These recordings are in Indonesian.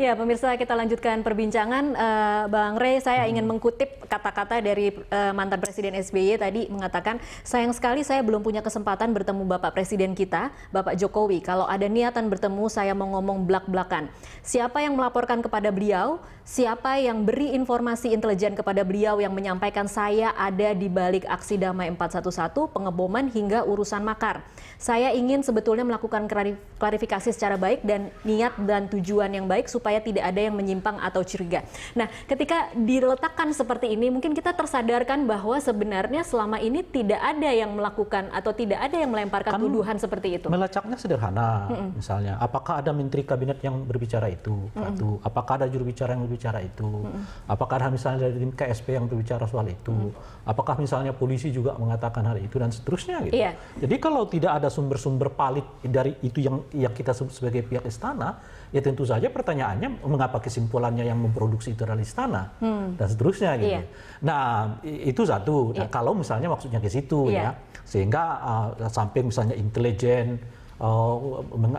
Ya, pemirsa, kita lanjutkan perbincangan. Bang Rey, saya ingin mengkutip kata-kata dari mantan Presiden SBY tadi mengatakan, sayang sekali saya belum punya kesempatan bertemu Bapak Presiden kita, Bapak Jokowi. Kalau ada niatan bertemu, saya mau ngomong blak-blakan. Siapa yang melaporkan kepada beliau? Siapa yang beri informasi intelijen kepada beliau yang menyampaikan saya ada di balik aksi damai 411, pengeboman hingga urusan makar. Saya ingin sebetulnya melakukan klarifikasi secara baik dan niat dan tujuan yang baik supaya tidak ada yang menyimpang atau curiga. Nah, ketika diletakkan seperti ini, mungkin kita tersadarkan bahwa sebenarnya selama ini tidak ada yang melakukan atau tidak ada yang melemparkan tuduhan seperti itu. Melacaknya sederhana, misalnya, apakah ada menteri kabinet yang berbicara itu? Satu, apakah ada juru bicara yang berbicara itu? Apakah ada misalnya dari KSP yang berbicara soal itu? Apakah misalnya polisi juga mengatakan hal itu dan seterusnya gitu. Iya. Jadi kalau tidak ada sumber-sumber valid dari itu yang kita sebut sebagai pihak istana, ya tentu saja pertanyaannya mengapa kesimpulannya yang memproduksi itu adalah istana dan seterusnya gitu. Iya. Nah, itu satu. Nah, kalau misalnya maksudnya ke situ ya, sehingga sampai misalnya intelijen,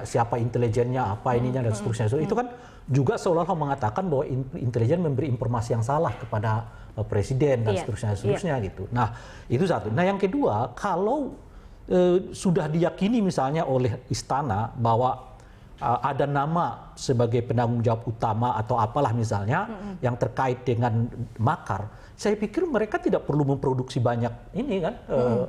siapa intelijennya, apa ininya dan seterusnya. Itu kan juga seolah-olah mengatakan bahwa intelijen memberi informasi yang salah kepada presiden dan seterusnya gitu. Nah, itu satu. Nah, yang kedua, kalau sudah diyakini misalnya oleh istana bahwa ada nama sebagai penanggung jawab utama atau apalah misalnya yang terkait dengan makar, saya pikir mereka tidak perlu memproduksi banyak ini kan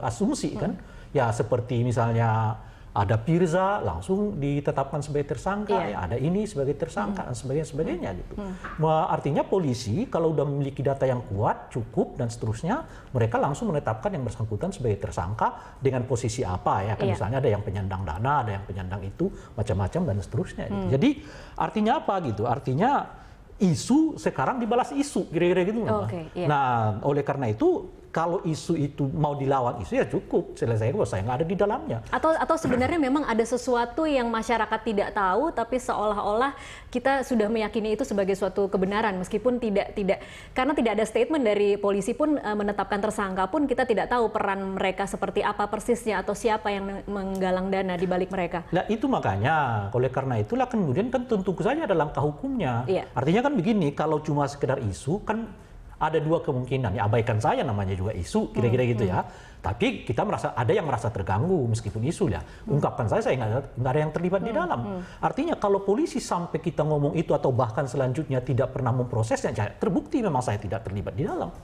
asumsi kan, ya seperti misalnya ada Pirza langsung ditetapkan sebagai tersangka, ya ada ini sebagai tersangka dan sebagainya gitu. Artinya polisi kalau udah memiliki data yang kuat, cukup dan seterusnya, mereka langsung menetapkan yang bersangkutan sebagai tersangka dengan posisi apa ya, kan misalnya ada yang penyandang dana, ada yang penyandang itu macam-macam dan seterusnya. Gitu. Jadi artinya apa gitu? Artinya isu sekarang dibalas isu kira-kira gitu. Nah, oleh karena itu kalau isu itu mau dilawan isu ya cukup selesai bahwa saya nggak ada di dalamnya. Atau sebenarnya memang ada sesuatu yang masyarakat tidak tahu tapi seolah-olah kita sudah meyakini itu sebagai suatu kebenaran meskipun tidak karena tidak ada statement dari polisi pun menetapkan tersangka pun kita tidak tahu peran mereka seperti apa persisnya atau siapa yang menggalang dana di balik mereka. Nah itu makanya oleh karena itulah kemudian kan tentu saja ada langkah hukumnya. Artinya kan begini, kalau cuma sekedar isu kan ada dua kemungkinan, ya abaikan saya namanya juga isu, kira-kira gitu ya. Tapi kita ada yang merasa terganggu meskipun isu ya. Ungkapkan saya nggak ada yang terlibat di dalam. Artinya kalau polisi sampai kita ngomong itu atau bahkan selanjutnya tidak pernah memprosesnya, terbukti memang saya tidak terlibat di dalam.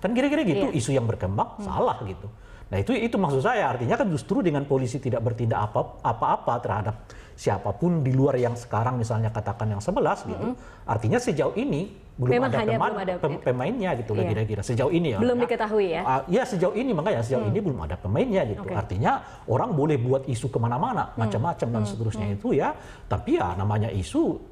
Kan kira-kira gitu, isu yang berkembang salah gitu. Nah itu maksud saya, artinya kan justru dengan polisi tidak bertindak apa-apa terhadap siapapun di luar yang sekarang misalnya katakan yang 11 gitu. Artinya sejauh ini belum ada pemainnya gitu lah kira-kira sejauh ini ya. Belum diketahui ya? Ya sejauh ini makanya sejauh ini belum ada pemainnya gitu. Artinya orang boleh buat isu kemana-mana macam-macam dan seterusnya itu ya. Tapi ya namanya isu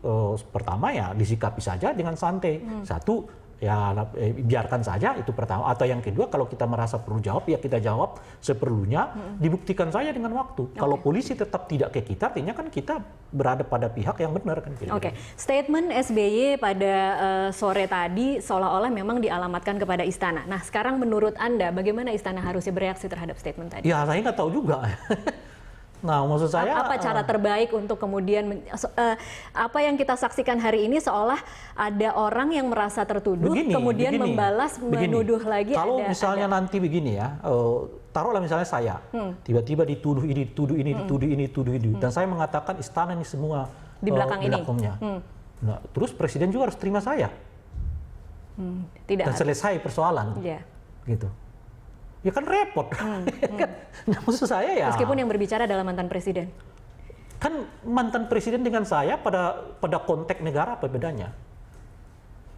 pertama ya disikapi saja dengan santai. Satu ya biarkan saja itu pertama, atau yang kedua kalau kita merasa perlu jawab ya kita jawab seperlunya, dibuktikan saja dengan waktu. Kalau polisi tetap tidak ke kita, artinya kan kita berada pada pihak yang benar kan. Statement SBY pada sore tadi seolah-olah memang dialamatkan kepada istana. Nah sekarang menurut Anda bagaimana istana harusnya bereaksi terhadap statement tadi? Ya saya nggak tahu juga. Nah, maksud saya apa cara terbaik untuk kemudian apa yang kita saksikan hari ini seolah ada orang yang merasa tertuduh kemudian membalas menuduh lagi. Kalau misalnya nanti begini ya, taruhlah misalnya saya tiba-tiba dituduh ini, dan saya mengatakan istana ini semua di belakang belakangnya. Nah, terus presiden juga harus terima saya. Dan selesai persoalan. Gitu. Ya kan repot. Nah, maksud saya ya. Meskipun yang berbicara adalah mantan presiden. Kan mantan presiden dengan saya pada konteks negara apa bedanya?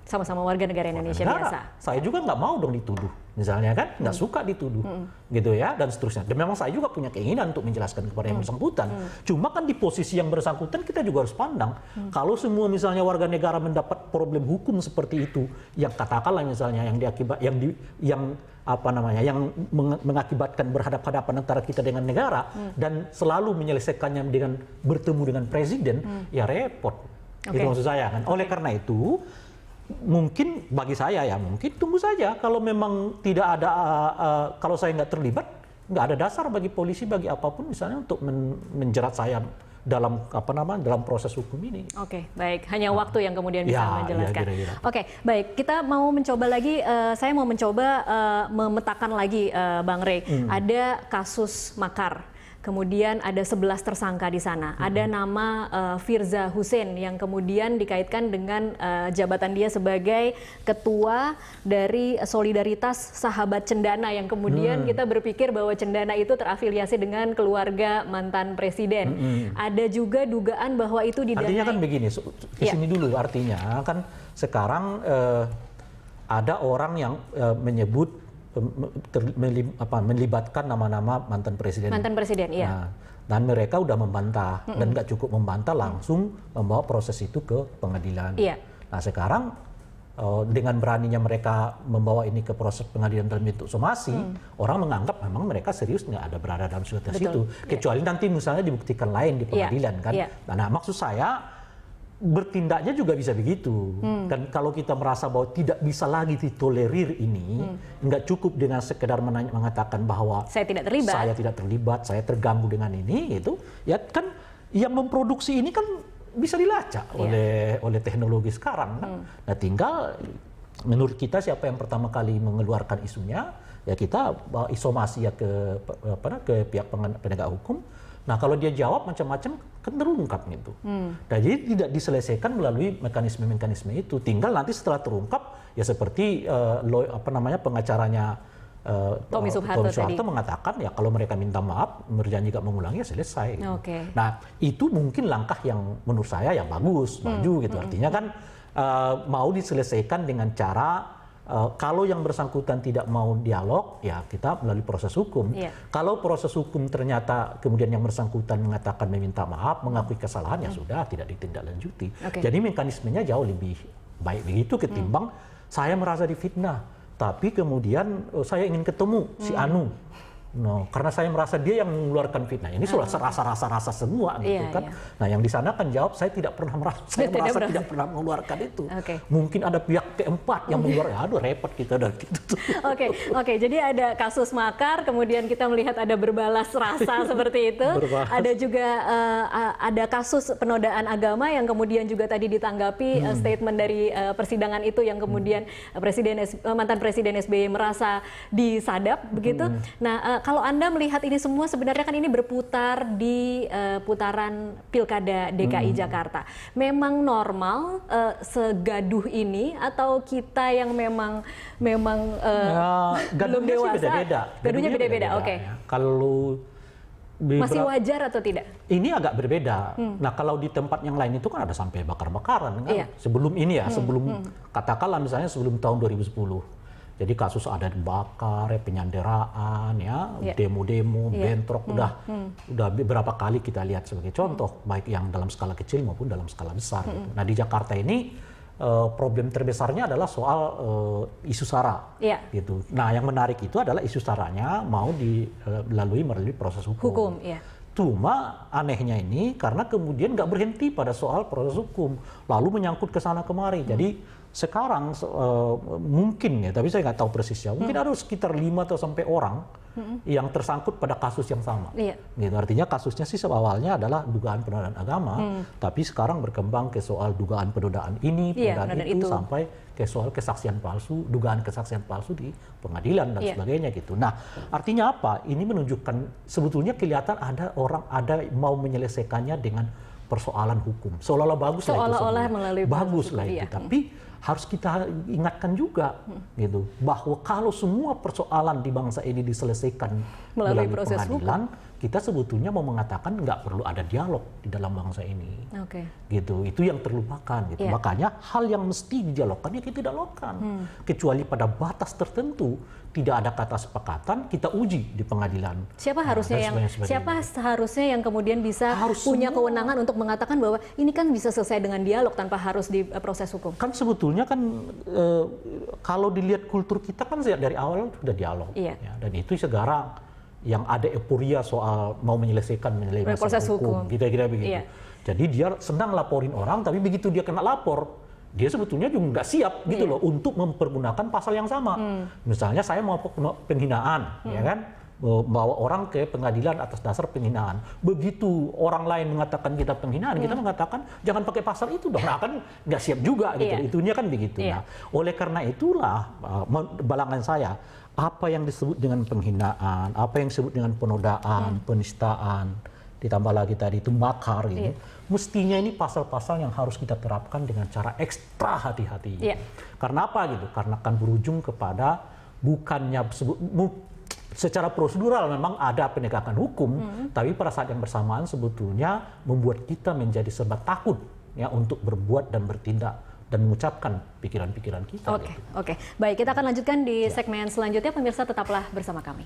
Sama-sama warga negara Indonesia biasa. Saya juga nggak mau dong dituduh, misalnya kan, nggak suka dituduh, gitu ya, dan seterusnya. Dan memang saya juga punya keinginan untuk menjelaskan kepada yang bersangkutan. Cuma kan di posisi yang bersangkutan kita juga harus pandang. Kalau semua misalnya warga negara mendapat problem hukum seperti itu, yang katakanlah misalnya yang mengakibatkan berhadapan-hadapan antara kita dengan negara dan selalu menyelesaikannya dengan bertemu dengan presiden, ya repot. Itu maksud saya kan. Oleh karena itu mungkin bagi saya ya mungkin tunggu saja, kalau memang tidak ada kalau saya nggak terlibat, nggak ada dasar bagi polisi bagi apapun misalnya untuk menjerat saya dalam dalam proses hukum ini. Oke, baik. Hanya waktu yang kemudian bisa menjelaskan. Kira-kira. Oke, baik. Kita mau mencoba lagi. Saya mau mencoba memetakan lagi, Bang Rey. Ada kasus makar. Kemudian ada 11 tersangka di sana. Ada nama Firza Hussein yang kemudian dikaitkan dengan jabatan dia sebagai ketua dari Solidaritas Sahabat Cendana, yang kemudian kita berpikir bahwa Cendana itu terafiliasi dengan keluarga mantan presiden. Ada juga dugaan bahwa itu didanai. Artinya kan begini, ke sini dulu artinya kan sekarang ada orang yang menyebut melibatkan nama-nama mantan presiden. Mantan presiden, iya. Nah, dan mereka udah membantah dan nggak cukup membantah, langsung membawa proses itu ke pengadilan. Iya. Nah sekarang dengan beraninya mereka membawa ini ke proses pengadilan dalam bentuk somasi, orang menganggap memang mereka serius nggak ada berada dalam situasi itu. Kecuali nanti misalnya dibuktikan lain di pengadilan kan. Nah maksud saya bertindaknya juga bisa begitu. Dan kalau kita merasa bahwa tidak bisa lagi ditolerir ini, nggak cukup dengan sekedar mengatakan bahwa saya tidak terlibat, saya terganggu dengan ini, gitu. Ya kan yang memproduksi ini kan bisa dilacak oleh teknologi sekarang kan. Nah tinggal menurut kita siapa yang pertama kali mengeluarkan isunya, ya kita isomasi ya ke pihak penegak hukum. Nah kalau dia jawab macam-macam kan terungkap gitu. Jadi tidak diselesaikan melalui mekanisme-mekanisme itu. Tinggal nanti setelah terungkap ya seperti pengacaranya Tommy Soeharto mengatakan ya kalau mereka minta maaf, berjanji gak mengulangi ya selesai. Gitu. Nah itu mungkin langkah yang menurut saya yang bagus, maju gitu. Artinya kan mau diselesaikan dengan cara kalau yang bersangkutan tidak mau dialog, ya kita melalui proses hukum. Kalau proses hukum ternyata kemudian yang bersangkutan mengatakan meminta maaf, mengakui kesalahan, ya sudah tidak ditindaklanjuti. Jadi mekanismenya jauh lebih baik begitu ketimbang saya merasa difitnah, tapi kemudian saya ingin ketemu si Anu. No, karena saya merasa dia yang mengeluarkan fitnah. Ini sudah rasa-rasa semua gitu kan. Nah, yang di sana kan jawab saya tidak pernah merasa, tidak pernah mengeluarkan itu. Mungkin ada pihak keempat yang mengeluarkan. Aduh repot kita dan gitu. Oke. Jadi ada kasus makar, kemudian kita melihat ada berbalas rasa seperti itu. Ada juga ada kasus penodaan agama yang kemudian juga tadi ditanggapi statement dari persidangan itu yang kemudian mantan Presiden SBY merasa disadap begitu. Nah, kalau Anda melihat ini semua sebenarnya kan ini berputar di putaran Pilkada DKI Jakarta. Memang normal segaduh ini atau kita yang memang belum dewasa? Gaduhnya beda-beda. Oke. Kalau masih wajar atau tidak? Ini agak berbeda. Nah, kalau di tempat yang lain itu kan ada sampai bakar-bakaran kan. Sebelum ini ya, katakanlah misalnya sebelum tahun 2010. Jadi kasus ada dibakar, penyanderaan, demo-demo, bentrok, udah beberapa kali kita lihat sebagai contoh, baik yang dalam skala kecil maupun dalam skala besar. Gitu. Nah di Jakarta ini problem terbesarnya adalah soal isu SARA, gitu. Nah yang menarik itu adalah isu SARA-nya mau melalui proses hukum. Cuma anehnya ini karena kemudian nggak berhenti pada soal proses hukum, lalu menyangkut ke sana kemari. Jadi sekarang mungkin ya, tapi saya nggak tahu persisnya, mungkin ada sekitar 5 atau sampai orang yang tersangkut pada kasus yang sama. Gitu. Artinya kasusnya sih awalnya adalah dugaan penodaan agama, tapi sekarang berkembang ke soal dugaan penodaan ini, penodaan itu, sampai ke soal kesaksian palsu, dugaan kesaksian palsu di pengadilan dan sebagainya gitu. Nah, artinya apa? Ini menunjukkan sebetulnya kelihatan ada orang mau menyelesaikannya dengan persoalan hukum. Seolah-olah bagus lah itu. Tapi harus kita ingatkan juga gitu bahwa kalau semua persoalan di bangsa ini diselesaikan melalui pengadilan, kita sebetulnya mau mengatakan nggak perlu ada dialog di dalam bangsa ini. Gitu. Itu yang terlupakan gitu. Makanya hal yang mesti didialogkan ya kita dialogkan. Kecuali pada batas tertentu tidak ada kata sepakatan, kita uji di pengadilan. Siapa seharusnya yang kemudian bisa punya kewenangan untuk mengatakan bahwa ini kan bisa selesai dengan dialog tanpa harus di proses hukum? Kan sebetulnya kan kalau dilihat kultur kita kan dari awal sudah dialog. Ya, dan itu sekarang yang ada euforia soal mau menyelesaikan proses hukum. Kira-kira begitu. Jadi dia senang laporin orang, tapi begitu dia kena lapor, dia sebetulnya juga nggak siap gitu loh untuk mempergunakan pasal yang sama. Misalnya saya mau penghinaan, ya kan? membawa orang ke pengadilan atas dasar penghinaan. Begitu orang lain mengatakan kita penghinaan, kita mengatakan jangan pakai pasal itu dong. Nah, kan nggak siap juga gitu. Itunya kan begitu. Nah, oleh karena itulah balangan saya, apa yang disebut dengan penghinaan, apa yang disebut dengan penodaan, penistaan, ditambah lagi tadi itu makar gitu. Mestinya ini pasal-pasal yang harus kita terapkan dengan cara ekstra hati-hati. Karena apa gitu? Karena akan berujung kepada bukannya secara prosedural memang ada penegakan hukum, tapi pada saat yang bersamaan sebetulnya membuat kita menjadi serba takut ya untuk berbuat dan bertindak dan mengucapkan pikiran-pikiran kita. Oke. Baik, kita akan lanjutkan di segmen selanjutnya. Pemirsa tetaplah bersama kami.